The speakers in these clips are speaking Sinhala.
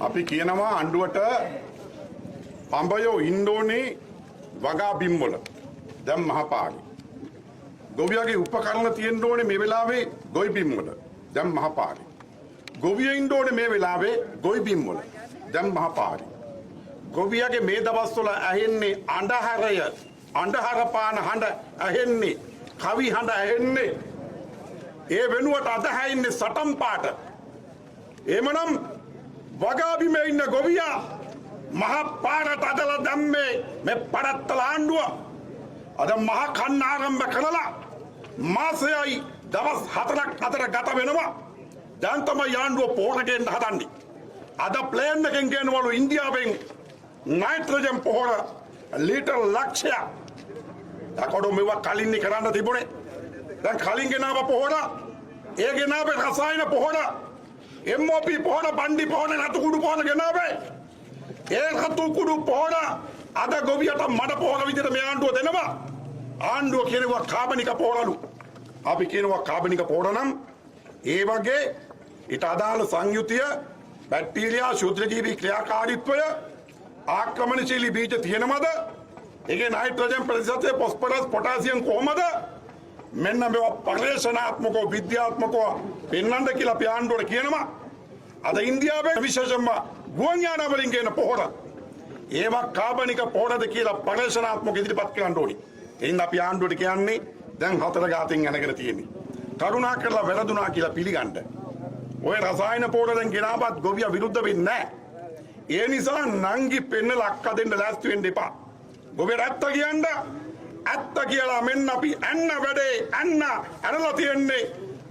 අපි කියනවා අඬුවට පඹයෝ ඉන්ඩෝනේ වගා බිම්වල දැන් මහපාරි. ගොවියගේ උපකරණ තියෙන්න ඕනේ මේ වෙලාවේ ගොවි බිම්වල දැන් මහපාරි. ගොවිය ඉන්න ඕනේ මේ වෙලාවේ ගොවි බිම්වල දැන් මහපාරි. ගොවියගේ මේ දවස්වල ඇහෙන්නේ අඬහර පාන හඬ ඇහෙන්නේ කවි හඬ ඇහෙන්නේ ඒ වෙනුවට අදහැින්නේ සටන් පාට. එමනම් වගාබිමේ ඉන්න ගොවියා මහ පාරට අදලා දැම්මේ මේ පරත්තල ආණ්ඩුව. අද මහ කන්න ආරම්භ කළා මාසයයි දවස් 4ක් අතර ගත වෙනවා. දැන් තමයි ආණ්ඩුව පොහොර ගේන්න හදන්නේ. අද ප්ලේන් එකෙන් ගෙනවලු ඉන්දියාවෙන් නයිට්‍රජන් පොහොර ලීටර් ලක්ෂයක්. දකඩෝ මේවා කලින් කරන්න තිබුණේ. දැන් කලින් ගෙනාව පොහොර ඒ ගෙනාවේ රසායන පොහොර MOP පොහොර බණ්ඩි පොහොර රතු කුඩු පොහොර ගෙනාවේ. ඒ රතු කුඩු පොහොර අද ගොවියට මඩ පොහොර විදිහට මේ ආණ්ඩුව දෙනවා. ආණ්ඩුව කියනවා කාබනික පොහොරලු. අපි කියනවා කාබනික පොහොර නම් ඒ වගේ ඊට අදාළ සංයුතිය බැක්ටීරියා ශුද්ධජීවී ක්‍රියාකාරීත්වය ආක්‍රමණශීලී බීජ තියෙනවද? ඒකේ නයිට්‍රජන් ප්‍රතිශතය ෆොස්ෆරස් පොටෑසියම් කොහමද? මෙන්න මේවා පරිශනාත්මකව විද්‍යාත්මකව පෙන්වන්න කියලා අපි ආණ්ඩුවට කියනවා. අද ඉන්දියාවේ විශේෂයෙන්ම ගුවන් යාන වලින් ගෙන පොහොර ඒවා කාබනික පොහොරද කියලා පරිශනාත්මක ඉදිරිපත් කරන්න ඕනි. එහෙනම් අපි ආණ්ඩුවට කියන්නේ දැන් 4 ගාතෙන් යනගෙන තියෙන්නේ. කරුණා කරලා වැරදුනා කියලා පිළිගන්න. ඔය රසායන පොහොර දැන් ගෙනාවත් ගොවියා විරුද්ධ වෙන්නේ නැහැ. ඒ නිසා නංගි පෙන්නලා අක්ක දෙන්න ලෑස්ති වෙන්න එපා. ගොවියට ඇත්ත කියන්න ඇත්ත කියලා මෙන්න අපි අන්න වැඩේ අන්නලා තියන්නේ.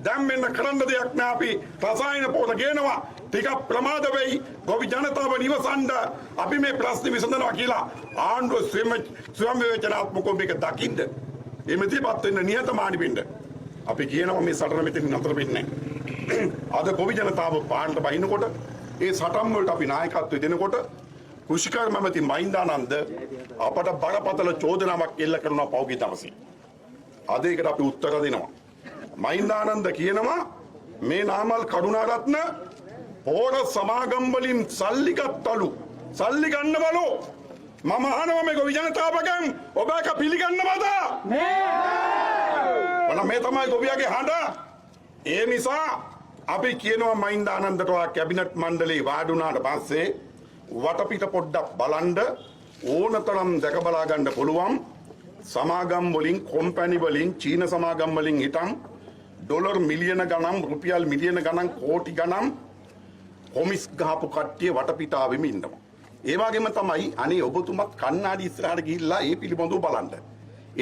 දැන් මෙන්න කරන්න දෙයක් නෑ. අපි රසායන පොහොර ගේනවා ටිකක් ප්‍රමාද වෙයි ගොවි ජනතාව නිවසන්න අපි මේ ප්‍රශ්නේ විසඳනවා කියලා ආණ්ඩුව ස්වයං විවේචනාත්මකව මේක දකින්න එමෙතිපත් වෙන්න නිහතමානී වෙන්න අපි කියනවා මේ සටන මෙතන නතර වෙන්නේ නැහැ. අද ගොවි ජනතාව පාරට බහිනකොට ඒ සටන් වලට අපි නායකත්වය දෙනකොට කෘෂිකර්ම මැති මහින්දානන්ද අපට බරපතල චෝදනාවක් එල්ල කරනවා පෞගී දවසේ. අද ඒකට අපි උත්තර දෙනවා. මහින්දානන්ද කියනවා මේ නාමල් කරුණාරත්න පොහොර සමාගම් වලින් සල්ලි ගත්තලු. සල්ලි ගන්නවලු. මම අහනවා මේ ගොවි ජනතාවගෙන් ඔබ එක පිළිගන්නවද? නෑ. මේ තමයි ගොවියාගේ හඬ. ඒ නිසා අපි කියනවා මහින්දානන්දට කැබිනට් මණ්ඩලේ වාඩි වුණාට පස්සේ වටපිට පොඩ්ඩක් බලන්න ඕනතරම් දැක බලා ගන්න පුළුවන් සමාගම් වලින් කොම්පැනි වලින් චීන සමාගම් වලින් හිටන් ඩොලර් මිලියන ගණන් රුපියල් මිලියන ගණන් කෝටි ගණන් කොමිස් ගහපු කට්ටිය වටපිටාවෙම ඉන්නවා. ඒ වගේම තමයි අනේ ඔබතුමත් කන්නාඩි ඉස්සරහට ගිහිල්ලා ඒ පිළිබඳව බලන්න.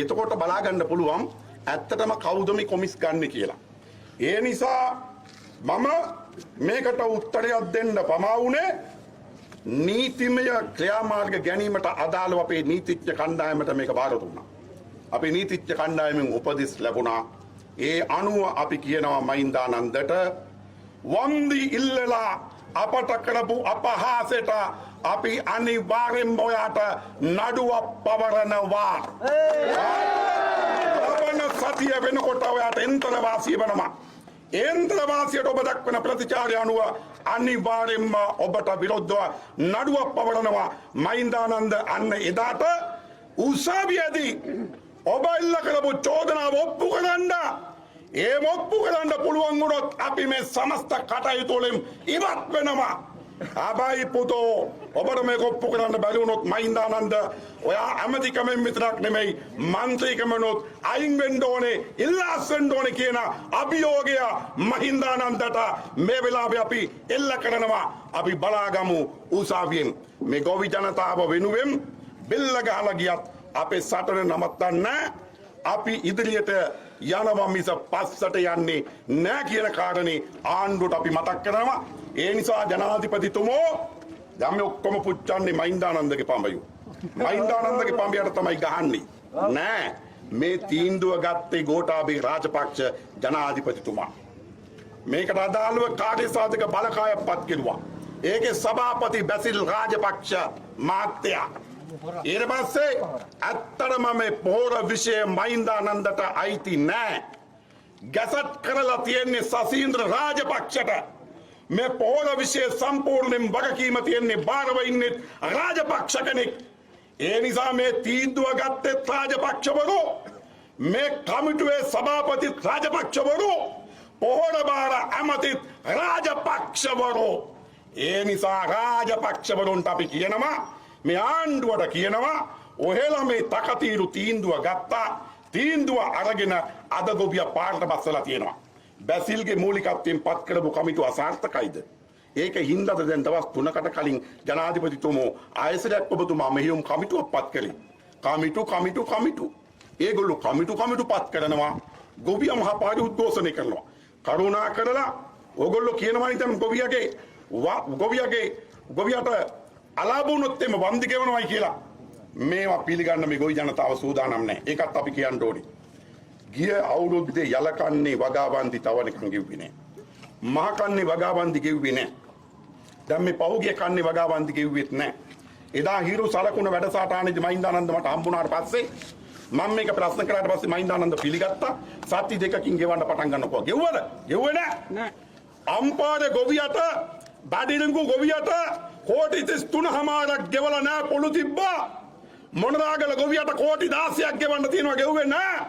එතකොට බලා ගන්න පුළුවන් ඇත්තටම කවුද මේ කොමිස් ගන්න කියලා. ඒ නිසා මම මේකට උත්තරයක් දෙන්න පමා වුණේ නීතිමය ක්‍රියාමාර්ග ගැනීමට අදාළව අපේ නීතිඥ කණ්ඩායමට මේක බාර දුන්නා. අපේ නීතිඥ කණ්ඩායමෙන් උපදෙස් ලැබුණා. ඒ අනුව අපි කියනවා මහින්දානන්දට වන්දි ඉල්ලලා අපට කරපු අපහාසයට අපි අනිවාර්යෙන්ම ඔයාට නඩුවක් පවරනවා. ලබන සතිය වෙනකොට ඔයාට එන්තර වාසිය වෙනවා. එන්තර වාසියට ඔබ දක්වන ප්‍රතිචාරය අනුව අනිවාර්යෙන්ම ඔබට විරුද්ධව නඩුවක් පවරනවා. මහින්දානන්ද අන්න එදාට උසාවියේදී ඔබ ඉල්ල කරපු චෝදනාව ඔප්පු කරන්න. ඒ ඔප්පු කරන්න පුළුවන් වුණොත් අපි මේ සමස්ත කටයුතු වලින් ඉවත් වෙනවා. ආබයි පුතෝ ඔබට මේක ඔප්පු කරන්න බැරි වුණොත් මහින්දානන්ද ඔයා ඇමතිකමෙන් විතරක් නෙමෙයි මන්ත්‍රීකමනොත් අයින් වෙන්න ඕනේ ඉල්ලාස් වෙන්න ඕනේ කියන අභියෝගය මහින්දානන්දට මේ වෙලාවේ අපි එල්ල කරනවා. අපි බලාගමු උසාවියෙන් මේ ගොවි ජනතාව වෙනුවෙන් බෙල්ල ගහලා ගියත් අපේ සටන නවත්තන්න අපි ඉදිරියට යනවා මිස පස්සට යන්නේ නැහැ කියන කාරණේ ආණ්ඩුවට අපි මතක් කරනවා. ඒ නිසා ජනාධිපතිතුමෝ දැන් මේ ඔක්කොම පුච්චන්නේ මහින්දානන්දගේ පඹයෝ. මහින්දානන්දගේ පඹයට තමයි ගහන්නේ. නෑ මේ තීන්දුව ගත්තේ ගෝඨාභය රාජපක්ෂ ජනාධිපතිතුමා. මේකට අදාළව කාර්යසාධක බලකායක් පත් කෙරුවා. ඒකේ සභාපති බැසිල් රාජපක්ෂ මහත්තයා ඊට පස්සේ ඇත්තටම මේ පොහොර විෂය මහින්දානන්දට අයිති නෑ. ගැසට් කරලා තියෙන්නේ සසීන්ද්‍ර රාජපක්ෂට. මේ පොහොර විශේෂ සම්පූර්ණයෙන් වගකීම තියෙන්නේ බාරව ඉන්නේ රාජපක්ෂ කෙනෙක්. ඒ නිසා මේ තීන්දුව ගත්තේ රාජපක්ෂවරු. මේ කමිටුවේ සභාපති රාජපක්ෂවරු. පොහොර බාර ඇමතිත් රාජපක්ෂවරු. ඒ නිසා රාජපක්ෂවරුන්ට අපි කියනවා මේ ආණ්ඩුවට කියනවා ඔහෙලා මේ තකතිරු තීන්දුව ගත්තා. තීන්දුව අරගෙන අද ගොවියා පාරට බස්සලා තියෙනවා. බැසිල්ගේ මූලිකත්වයෙන් පත් කරපු කමිටුව අසාර්ථකයිද? ඒක හින්දාද දැන් දවස් 3කට කලින් ජනාධිපතිතුමෝ ආයසරයක් ඔබතුමා මෙහිම කමිටුවක් පත් කළේ. කමිටු. ඒගොල්ලෝ කමිටු පත් කරනවා. ගොවියා මහපාරි උද්ඝෝෂණය කරනවා. කරුණා කරලා ඕගොල්ලෝ කියනවා ඉතින් ගොවියාට අලාබුණොත් එම වන්දි ගෙවනවායි කියලා. මේවා පිළිගන්න මේ ගොවි ජනතාව සූදානම් නැහැ. ඒකත් අපි කියන්න ඕනේ. ගිය අවුරුද්දේ යලකන්නේ වගාවන්දි තව නිකන් ගෙව්වේ නැහැ. මහ කන්නේ වගාවන්දි ගෙව්වේ නැහැ. දැන් මේ පහුගිය කන්නේ වගාවන්දි ගෙව්වෙත් නැහැ. එදා හිරු සලකුණ වැඩසටහනේදී මහින්දානන්ද මට හම්බුණාට පස්සේ මම මේක ප්‍රශ්න කරාට පස්සේ මහින්දානන්ද පිළිගත්තා. සති දෙකකින් ගෙවන්න පටන් ගන්නකො. ගෙව්වද? ගෙව්වේ නැහැ. අම්පාරේ ගොවියට බඩිලංගු ගොවියට කෝටි 33මාරක් ගෙවලා නැහැ පොළු තිබ්බා. මොනරාගල ගොවියට කෝටි 16ක් ගෙවන්න තියෙනවා ගෙව්වේ නැහැ.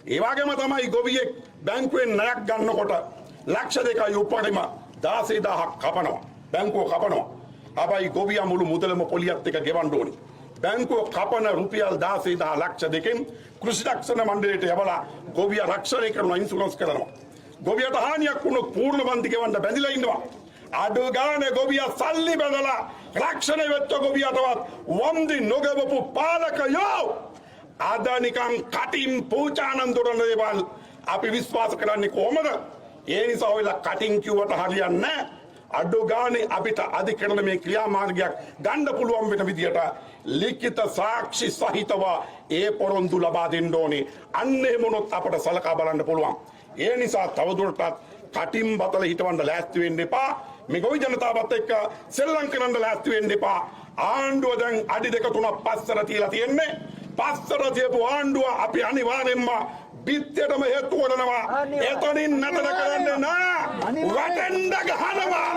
ඒ වගේම තමයි ගොවියෙක් බැංකුවෙන් ණයක් ගන්නකොට ලක්ෂ 2යි උපරිම 16000ක් කපනවා. බැංකුව කපනවා. හැබැයි ගොවියා මුළු මුදලම පොලියත් එක ගෙවන්න ඕනේ. බැංකුව කපන රුපියල් 16000 ලක්ෂ දෙකෙන් කෘෂි රක්ෂණ මණ්ඩලයට යවලා ගොවියා රක්ෂණය කරන ඉන්ෂුරන්ස් කරනවා. ගොවියට හානියක් වුණොත් පූර්ණ වන්දි ගෙවන්න බැඳිලා ඉන්නවා. අඩු ගානේ ගොවියා සල්ලි බදලා රක්ෂණය වෙච්ච ගොවියටවත් වන්දි නොගෙවපු පාලකයෝ අද නිකන් කටින් පූජානන්දරන දේවල් අපි විශ්වාස කරන්නේ කොහමද? ඒ නිසා ඔයලා කටින් කිව්වට හරියන්නේ නැහැ. අඩු ගානේ අපිට අධිකරණ මේ ක්‍රියාමාර්ගයක් ගන්න පුළුවන් වෙන විදියට ලිඛිත සාක්ෂි සහිතව ඒ පොරොන්දු ලබා දෙන්න ඕනේ. අන්න එහෙම වුණොත් අපට සලකා බලන්න පුළුවන්. ඒ නිසා තවදුරටත් කටින් බතල හිටවන්න ලෑස්ති වෙන්න එපා. මේ ගොවි ජනතාවත් එක්ක සෙල්ලම් කරන්න ලෑස්ති වෙන්න එපා. ආණ්ඩුව දැන් අඩි 2-3ක් පස්සර තියලා තියෙන්නේ. පස්සර තියපු ආණ්ඩුව අපි අනිවාර්යෙන්ම බිත්තේටම හේතු කරනවා. එතනින් නතර කරන්න නෑ. වටෙන්ඩ ගහනවා.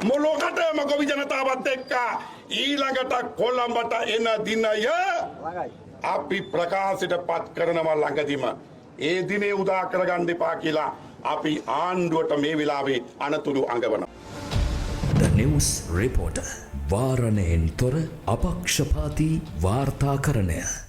මොලොකටම ගොවි ජනතාවත් එක්ක ඊළඟට කොළඹට එන දිනය අපි ප්‍රකාශයට පත් කරනවා ළඟදිම. ඒ දිනේ උදා කරගන්න එපා කියලා අපි ආණ්ඩුවට මේ වෙලාවේ අනතුරු අඟවනවා. The News Reporter වාරණයෙන් තොර අපක්ෂපාතී වාර්තාකරණය.